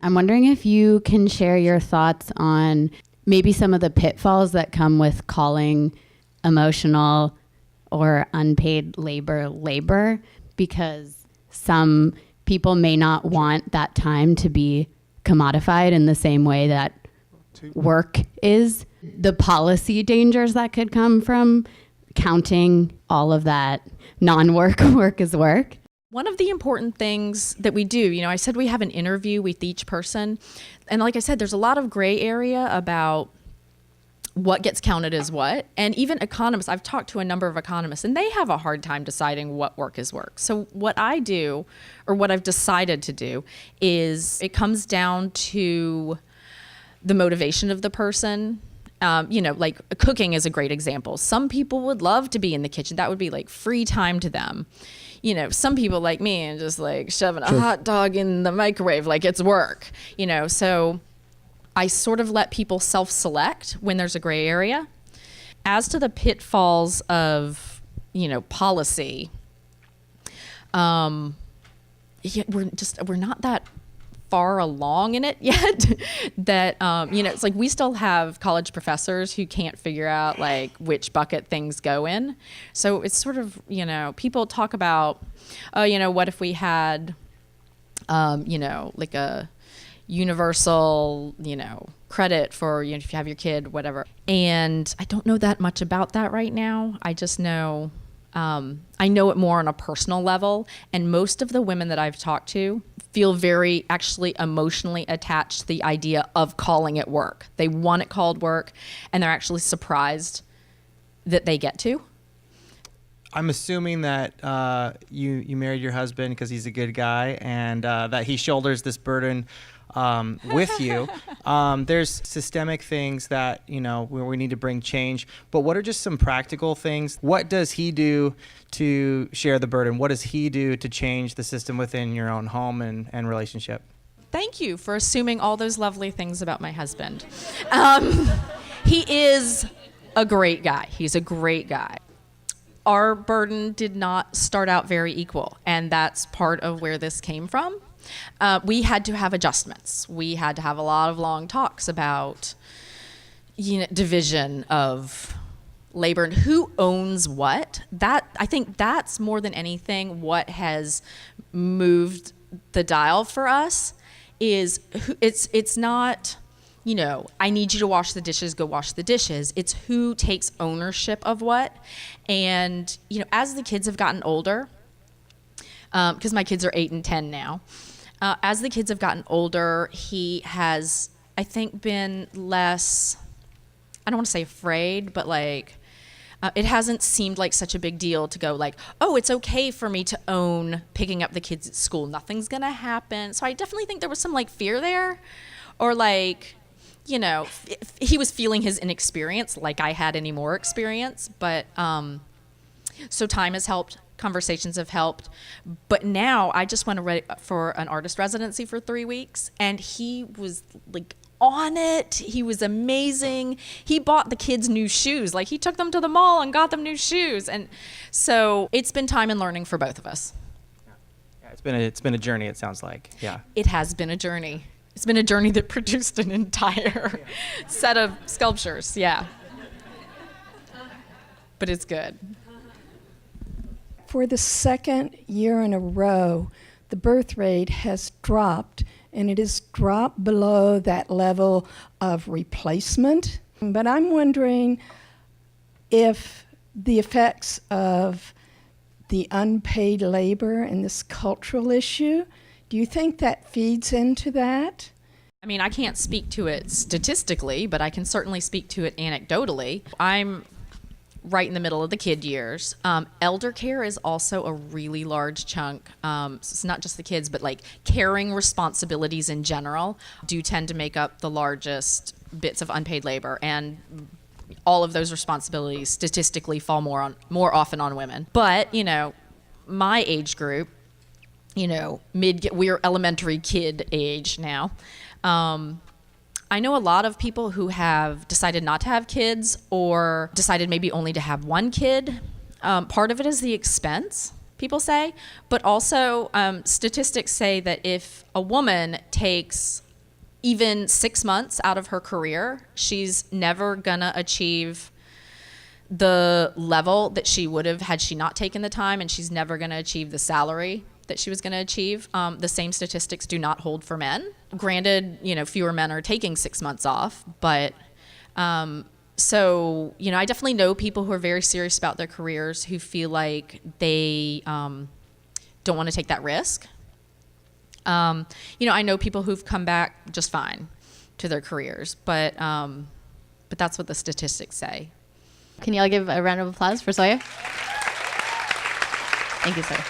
I'm wondering if you can share your thoughts on maybe some of the pitfalls that come with calling emotional or unpaid labor, because some people may not want that time to be commodified in the same way that work is. The policy dangers that could come from counting all of that non-work work as work. One of the important things that we do, I said we have an interview with each person. And like I said, there's a lot of gray area about what gets counted as what. And even economists, I've talked to a number of economists, and they have a hard time deciding what work is work. So what I do, or what I've decided to do, is it comes down to the motivation of the person. Like cooking is a great example. Some people would love to be in the kitchen. That would be like free time to them. Some people like me and just like shoving a hot dog in the microwave like it's work, so I sort of let people self-select when there's a gray area. As to the pitfalls of, policy, we're not that far along in it yet that, it's like we still have college professors who can't figure out like which bucket things go in. So it's sort of, people talk about, what if we had, like a universal, credit for, if you have your kid, whatever. And I don't know that much about that right now. I just know, I know it more on a personal level. And most of the women that I've talked to feel very actually emotionally attached to the idea of calling it work. They want it called work, and they're actually surprised that they get to. I'm assuming that you married your husband because he's a good guy, and that he shoulders this burden with you. There's systemic things that, where we need to bring change. But what are just some practical things? What does he do to share the burden? What does he do to change the system within your own home and relationship? Thank you for assuming all those lovely things about my husband. He is a great guy. He's a great guy. Our burden did not start out very equal, and that's part of where this came from. We had to have adjustments. We had to have a lot of long talks about, division of labor and who owns what. I think that's more than anything what has moved the dial for us. It's not, I need you to wash the dishes, go wash the dishes. It's who takes ownership of what. And, as the kids have gotten older, because my kids are 8 and 10 now, as the kids have gotten older, he has, I think, been less, I don't want to say afraid, but like, it hasn't seemed like such a big deal to go like, oh, it's okay for me to own picking up the kids at school. Nothing's going to happen. So I definitely think there was some like fear there, or like, he was feeling his inexperience like I had any more experience. But so time has helped. Conversations have helped. But now I just went for an artist residency for 3 weeks, and he was like on it. He was amazing. He bought the kids new shoes. Like he took them to the mall and got them new shoes. And so it's been time and learning for both of us. Yeah, it's been a journey, it sounds like. Yeah. It has been a journey. It's been a journey that produced an entire set of sculptures. Yeah. But it's good. For the second year in a row, the birth rate has dropped, and it has dropped below that level of replacement. But I'm wondering if the effects of the unpaid labor and this cultural issue, do you think that feeds into that? I mean, I can't speak to it statistically, but I can certainly speak to it anecdotally. I'm right in the middle of the kid years. Elder care is also a really large chunk. It's not just the kids, but like caring responsibilities in general do tend to make up the largest bits of unpaid labor, and all of those responsibilities statistically fall more often on women. But my age group, we're elementary kid age now. I know a lot of people who have decided not to have kids or decided maybe only to have one kid. Part of it is the expense, people say, but also statistics say that if a woman takes even 6 months out of her career, she's never gonna achieve the level that she would have had she not taken the time, and she's never gonna achieve the salary that she was gonna achieve. The same statistics do not hold for men. Granted, fewer men are taking 6 months off, but so, I definitely know people who are very serious about their careers who feel like they don't want to take that risk. I know people who've come back just fine to their careers, but that's what the statistics say. Can y'all give a round of applause for Sawyer? Thank you, Sawyer.